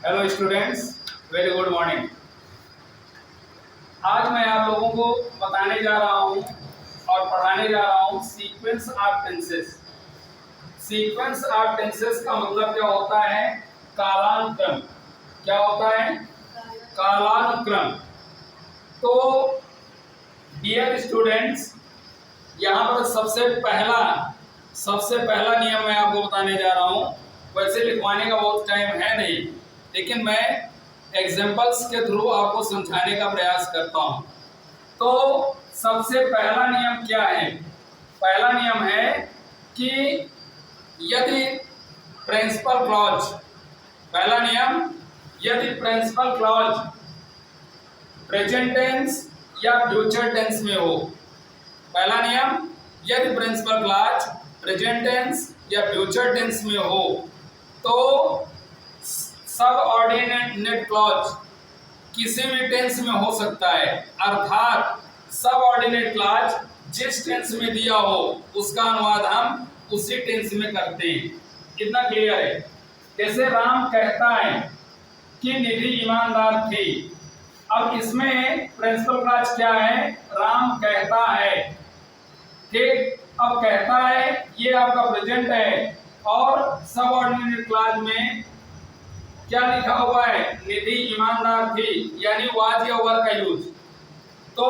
Hello students, very good morning. आज मैं आप लोगों को बताने जा रहा हूं और पढ़ाने जा रहा हूं sequence of tenses. Sequence of tenses का मतलब क्या होता है? कालानुक्रम। क्या होता है? कालानुक्रम। तो डियर स्टूडेंट्स, यहाँ पर सबसे पहला नियम मैं आपको बताने जा रहा हूँ। वैसे लिखवाने का बहुत टाइम है नहीं, लेकिन मैं एग्जाम्पल्स के थ्रू आपको समझाने का प्रयास करता हूँ। तो सबसे पहला नियम क्या है? पहला नियम है कि यदि प्रिंसिपल क्लॉज, पहला नियम, यदि प्रिंसिपल क्लॉज प्रेजेंट टेंस या फ्यूचर टेंस में हो। पहला नियम, यदि प्रिंसिपल क्लॉज प्रेजेंट टेंस या फ्यूचर टेंस में हो तो सबऑर्डिनेट क्लॉज किसी भी टेंस में हो सकता है। अर्थात सबऑर्डिनेट क्लॉज जिस टेंस में दिया हो उसका अनुवाद हम उसी टेंस में करते हैं। कितना क्लियर है? जैसे राम कहता है कि निधि ईमानदार थी। अब इसमें प्रिंसिपल क्लॉज क्या है? राम कहता है। ठीक, अब कहता है ये आपका प्रेजेंट है और सबऑर्डिनेट क्लॉज में क्या लिखा हुआ है? निधि ईमानदार थी, यानी वाज या वर का यूज। तो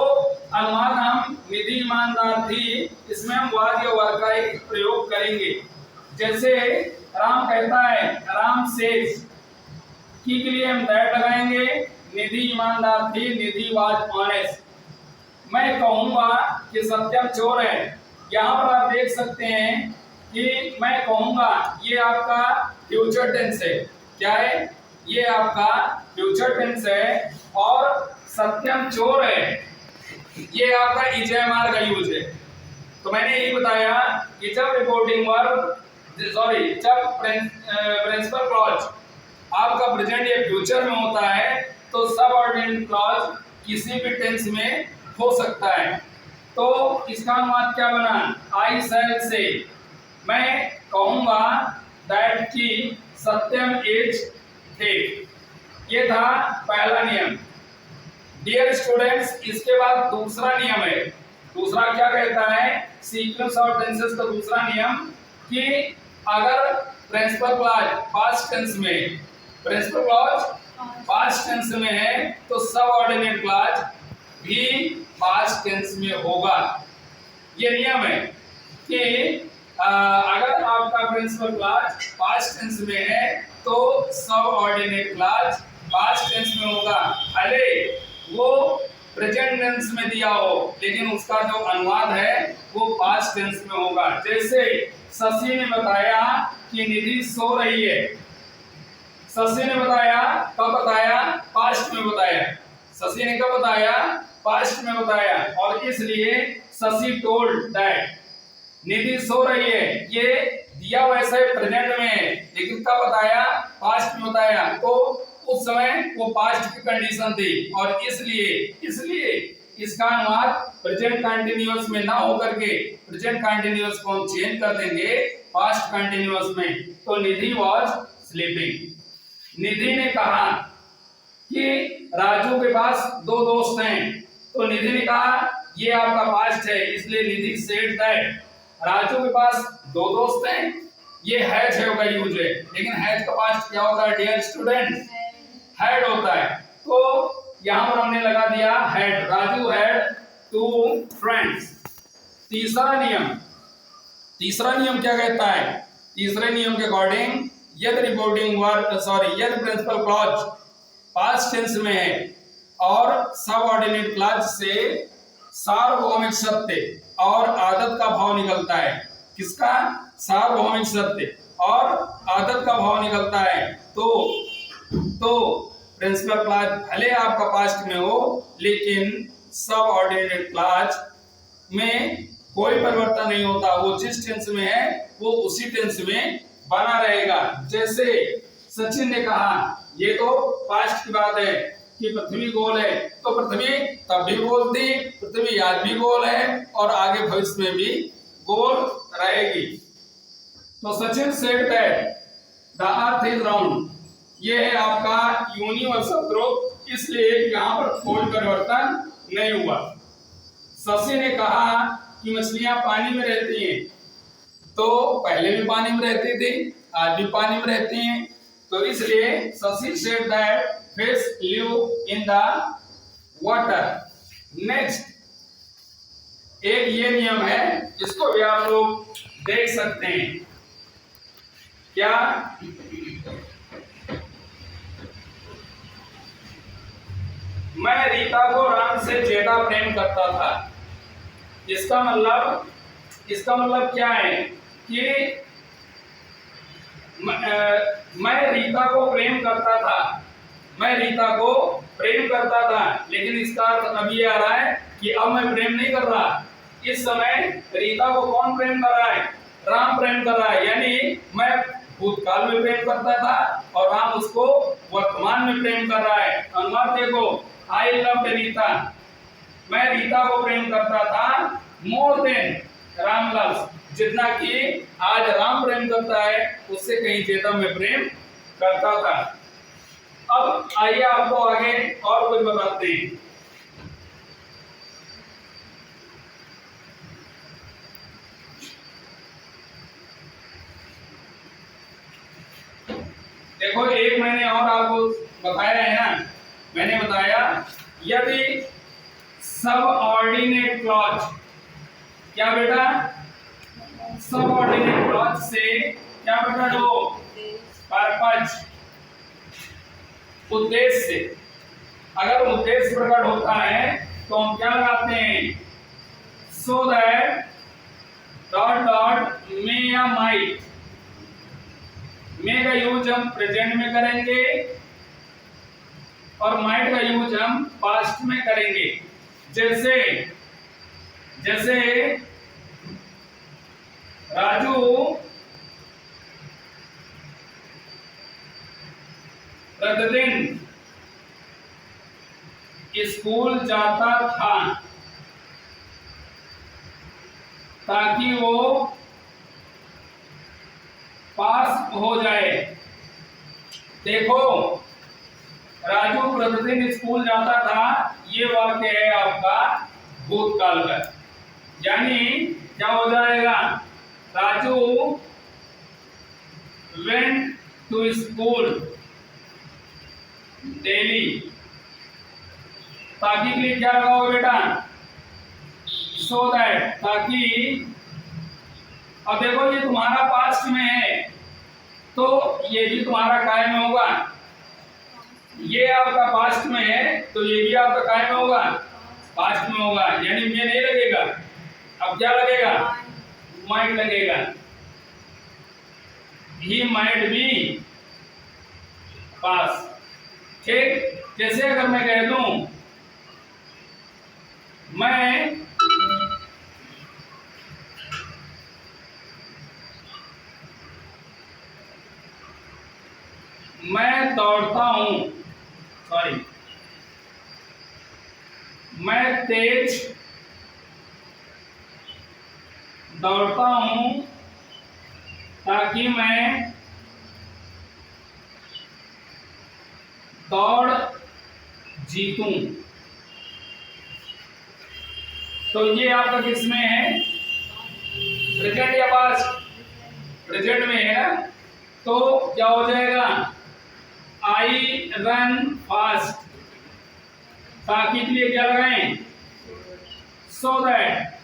अनुवाद हम निधि ईमानदार थी, इसमें हम वाज या वर का एक प्रयोग करेंगे। जैसे राम कहता है, राम सेज, की के लिए हम दैट लगाएंगे। निधि ईमानदार थी, निधि वाज ऑनेस्ट। मैं कहूंगा कि सत्यम चोर है। यहाँ पर आप देख सकते हैं कि मैं कहूंगा ये आपका फ्यूचर टेंस है। क्या है? ये आपका फ्यूचर टेंस है और सत्यम चोर है, ये आपका इजयमार का यूज है। तो मैंने यही बताया कि जब रिपोर्टिंग वर्ब जब प्रिंसिपल क्लॉज आपका प्रेजेंट या फ्यूचर में होता है तो सबऑर्डिनेट क्लॉज किसी भी टेंस में हो सकता है। तो इसका अनुवाद क्या बना? आई शैल से, मैं कहूंगा दैट की सत्यम इज थे। ये था पहला नियम। डियर स्टूडेंट्स, इसके बाद दूसरा नियम है। दूसरा क्या कहता है? सीक्वेंस ऑफ टेंसेस का दूसरा नियम कि अगर प्रिंसिपल क्लॉज पास्ट टेंस में, प्रिंसिपल क्लॉज पास्ट टेंस में है तो सबऑर्डिनेट क्लॉज भी पास्ट टेंस में होगा। ये नियम है कि अगर आपका प्रिंसिपल क्लॉज पास्ट टेंस में है तो सबऑर्डिनेट क्लॉज पास्ट टेंस में होगा, भले वो प्रेजेंट टेंस में दिया हो, लेकिन उसका जो अनुवाद है वो पास्ट टेंस में होगा। जैसे शशि ने बताया कि निधि सो रही है। शशि ने बताया, कब बताया? पास्ट में बताया। शशि ने कब बताया? पास्ट में बताया। और इसलिए शशि टोल्ड दैट निधि सो रही है, ये दिया वैसे प्रेजेंट में है, लेकिन कब बताया? पास्ट में बताया। तो उस समय वो पास्ट की कंडीशन थी और इसलिए इसका अनुवाद प्रेजेंट कंटीन्यूअस में ना होकर के प्रेजेंट कंटीन्यूअस को हम चेंज कर देंगे पास्ट कंटीन्यूअस में। तो निधि वाज स्लीपिंग। निधि ने कहा कि राजू के पास दो दोस्त हैं। तो निधि ने कहा, ये आपका पास्ट है, इसलिए निधि सेड दैट राजू के पास दो दोस्त हैं। ये हैज है का यूज है, लेकिन हैज का पास्ट क्या होता है डियर स्टूडेंट? हैड होता है। तो यहां पर हमने लगा दिया had. Raju had two friends. तीसरा नियम क्या कहता है? तीसरे नियम के अकॉर्डिंग यदि यदि प्रिंसिपल क्लॉज पास्ट टेंस में है और सबऑर्डिनेट क्लॉज से सार्वभौमिक सत्य और आदत का भाव निकलता है। किसका? सार्वभौमिक सत्य और आदत का भाव निकलता है। तो प्रिंसिपल क्लॉज भले आपका पास्ट में हो, लेकिन सबऑर्डिनेट क्लॉज में कोई परिवर्तन नहीं होता। वो जिस टेंस में है वो उसी टेंस में बना रहेगा। जैसे सचिन ने कहा, ये तो पास्ट की बात है कि पृथ्वी गोल है, तो पृथ्वी तब भी गोल थी, पृथ्वी आज भी गोल है और आगे भविष्य में भी गोल रहेगी। तो Sachin said that the earth is round, ये है आपका यूनिवर्सल ग्रोथ, इसलिए यहाँ पर कोई परिवर्तन नहीं हुआ। शशि ने कहा कि मछलियां पानी में रहती हैं, तो पहले भी पानी में रहती थी, आज भी पानी में रहती हैं, तो इसलिए Shashi said that fish live in the water. Next एक ये नियम है, इसको भी आप लोग देख सकते हैं। क्या? मैं रीता को राम से ज्यादा प्रेम करता था। इसका मतलब क्या है कि मैं रीता को प्रेम करता था, मैं रीता को प्रेम करता था, लेकिन इसका अर्थ अब ये आ रहा है कि अब मैं प्रेम नहीं कर रहा। इस समय रीता को कौन प्रेम कर रहा है? राम प्रेम कर रहा है। यानी मैं भूतकाल में प्रेम करता था और राम उसको वर्तमान में प्रेम कर रहा है। अनुवाद देखो, आई लव रीता, मैं रीता को प्रेम करता था मोर देन राम लव्स, जितना कि आज राम प्रेम करता है उससे कहीं ज्यादा मैं प्रेम करता था। अब आइए आपको आगे और कुछ बताते हैं। देखो, एक मैंने और आपको बताया है ना, मैंने बताया यदि सब ऑर्डिनेट क्लॉज, क्या बेटा? सब ऑर्डिनेट क्लॉज से क्या प्रकट हो? पर्पज, उद्देश्य से। अगर उद्देश्य प्रकट होता है तो हम क्या लगाते हैं? सो दैट डॉट डॉट मे या माइट। मे का यूज हम प्रेजेंट में करेंगे और माइट का यूज हम पास्ट में करेंगे। जैसे राजू प्रतिदिन स्कूल जाता था ताकि वो पास हो जाए। देखो, राजू प्रतिदिन स्कूल जाता था, ये वाक्य है आपका भूतकाल का। यानी क्या हो जाएगा? Raju went to school daily. ताकि के लिए क्या लगाओगे बेटा? सो दैट, ताकि। अब देखो, ये तुम्हारा पास्ट में है तो ये भी तुम्हारा काय में होगा। ये आपका पास्ट में है तो ये भी आपका काय में होगा? पास्ट में होगा। यानी में नहीं लगेगा, अब क्या लगेगा? माइट लगेगा। ही माइट बी पास। ठीक, जैसे अगर मैं कह दूं मैं दौड़ता हूं, सॉरी, मैं तेज दौड़ता हूं ताकि मैं दौड़ जीतूं। तो ये आपका किस में है? प्रेजेंट या पास्ट? प्रेजेंट में है ना, तो क्या हो जाएगा? I run fast. ताकि के लिए क्या लगाएं? So that.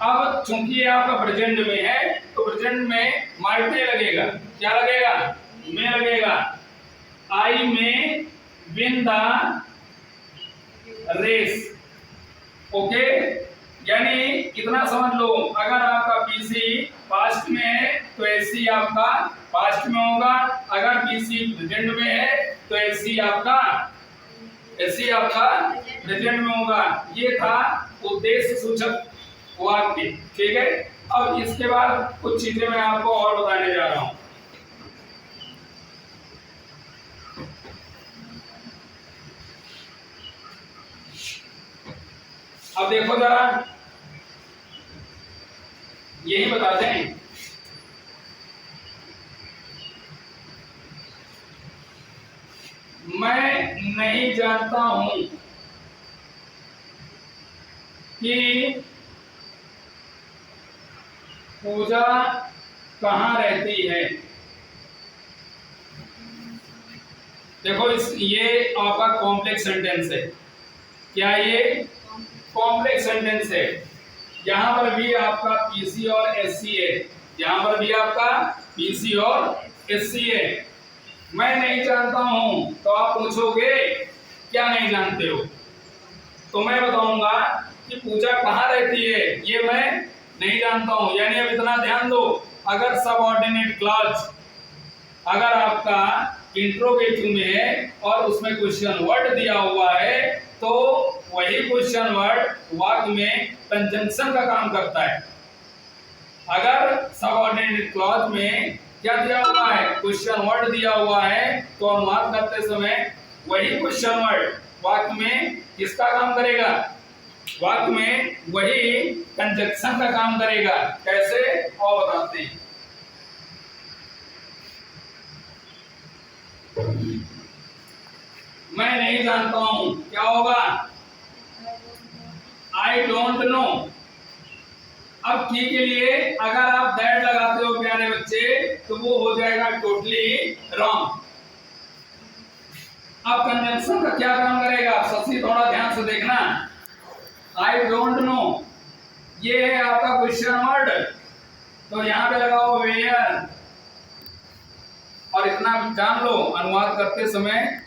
अब चूंकि ये आपका प्रेजेंट में है तो प्रेजेंट में माइट नहीं लगेगा, क्या लगेगा? में लगेगा। आई में विन द रेस। ओके, यानी इतना समझ लो, अगर आपका पीसी पास्ट में है तो एससी आपका पास्ट में होगा, अगर पीसी प्रेजेंट में है तो एससी आपका प्रेजेंट में होगा। ये था उद्देश्य सूचक वाक्य। ठीक है, अब इसके बाद कुछ चीजें मैं आपको और बताने जा रहा हूं। अब देखो जरा, यही बताते हैं। मैं नहीं जानता हूं कि पूजा कहाँ रहती है। देखो ये आपका कॉम्प्लेक्स सेंटेंस है। क्या ये कॉम्प्लेक्स सेंटेंस है? यहाँ पर भी आपका पीसी और एससी है। यहाँ पर भी आपका पीसी और एससी है। मैं नहीं जानता हूं तो आप पूछोगे क्या नहीं जानते हो, तो मैं बताऊंगा कि पूजा कहाँ रहती है, ये मैं नहीं जानता हूं। यानी अब इतना ध्यान दो, अगर सबऑर्डिनेट क्लॉज अगर आपका इंट्रोगेटिव में है और उसमें क्वेश्चन वर्ड दिया हुआ है, तो वही क्वेश्चन वर्ड वाक्य में कंजंक्शन का काम करता है। अगर सबऑर्डिनेट क्लॉज में क्या दिया हुआ है, क्वेश्चन वर्ड दिया हुआ है, तो अनुवाद करते समय वही क्वेश्चन वर्ड वाक्य में किसका काम करेगा, वाक्य में वही कंजंक्शन का काम करेगा। कैसे और बताते हैं। मैं नहीं जानता हूं, क्या होगा, आई डोंट नो। अब की के लिए अगर आप दैट लगाते हो प्यारे बच्चे, तो वो हो जाएगा टोटली रॉन्ग। अब कंजंक्शन का क्या काम करेगा, सबसे थोड़ा ध्यान से देखना। आई डोंट नो ये है आपका क्वेश्चन वर्ड, तो यहां पे लगाओ वेयर। और इतना जान लो, अनुवाद करते समय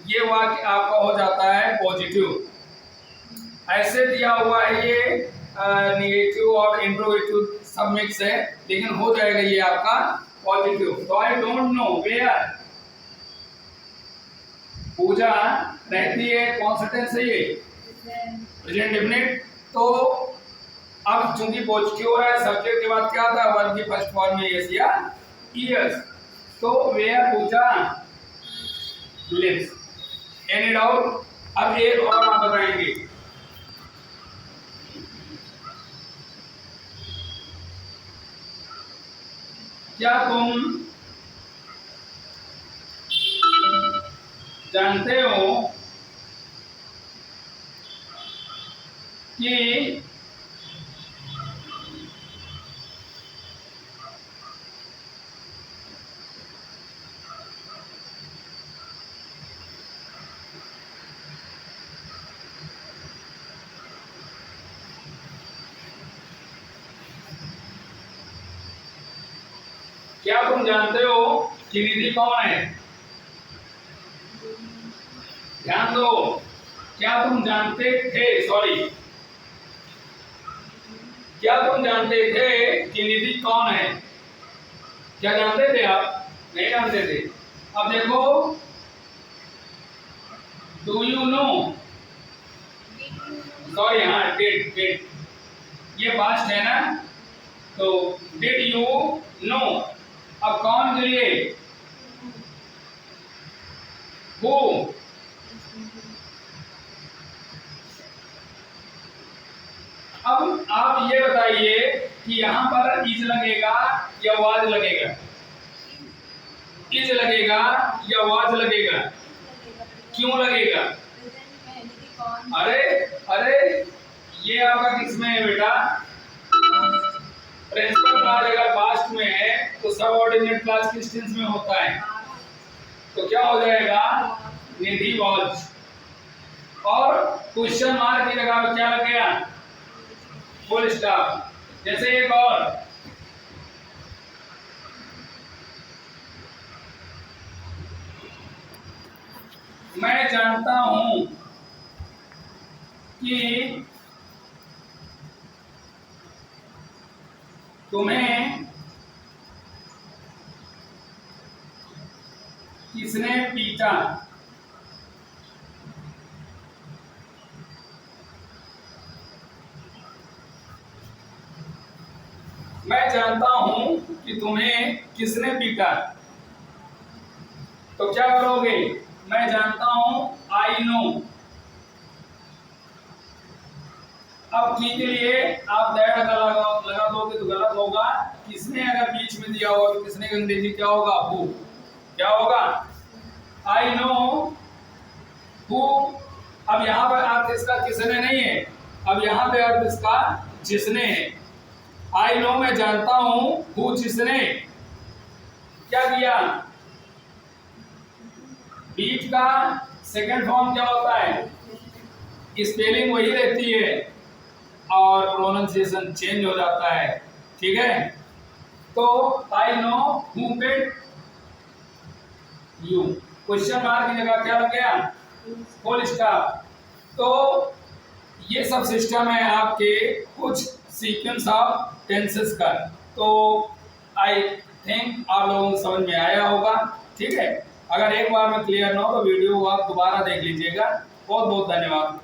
ये वाक्य आपका हो जाता है पॉजिटिव। ऐसे दिया हुआ है ये नेगेटिव और इंट्रोगेटिव सब मिक्स है, लेकिन हो जाएगा ये आपका पॉजिटिव। तो आई डोंट नो वेयर पूजा रहती है। कौन सा टेंस है ये, प्रेजेंट डेफिनिट। तो अब चूंकि पॉजिटिव हो रहा है, सब्जेक्ट के बाद क्या था, वर्ब की फर्स्ट फॉर्म में यस या ईयर्स। तो where Pooja lives. Any doubt? अब एक और आप बताएंगे, क्या तुम जानते हो कि क्या तुम जानते हो कि निधि कौन है? ध्यान दो, क्या तुम जानते थे, सॉरी, क्या तुम जानते थे कि निधि कौन है? क्या जानते थे आप? नहीं जानते थे। अब देखो, डू यू नो, सॉरी हाँ डिड, ये पास्ट है ना, तो डिड यू नो। अब कौन के लिए, हु। अब आप ये बताइए कि यहां पर इज लगेगा या वाज लगेगा, इज लगेगा या वाज लगेगा, क्यों लगेगा? अरे अरे ये आपका किसमें है बेटा, प्रिंसिपल क्लॉज अगर पास्ट में है तो सबऑर्डिनेट क्लॉज किस टेंस में होता है, तो क्या हो जाएगा, निधि वाज। और क्वेश्चन मार्क की जगह क्या लग गया, फुल स्टॉप। जैसे एक और, मैं जानता हूं कि तुम्हें किसने पीटा। मैं जानता हूं कि तुम्हें किसने पीटा, तो क्या करोगे, मैं जानता हूं, आई नो। अब की के लिए आप दैट अगर लगा दोगे तो गलत होगा। किसने अगर बीच में दिया होगा तो किसने का अंग्रेजी क्या होगा, हु। क्या होगा, आई नो अब यहाँ पर अर्थ इसका किसने नहीं है, अब यहाँ पे अर्थ इसका जिसने है। आई नो मैं जानता हूं, हु जिसने क्या किया, बीट का सेकंड फॉर्म क्या होता है, स्पेलिंग वही रहती है और प्रोनाउंसिएशन चेंज हो जाता है, ठीक है। तो I know who paid you, question mark की जगह क्या लग गया, फुल स्टॉप। तो ये सब सिस्टम है आपके कुछ सीक्वेंस ऑफ टेंसेस का। तो आई थिंक आप लोगों को समझ में आया होगा, ठीक है। अगर एक बार में क्लियर ना हो तो वीडियो को आप दोबारा देख लीजिएगा। बहुत बहुत धन्यवाद।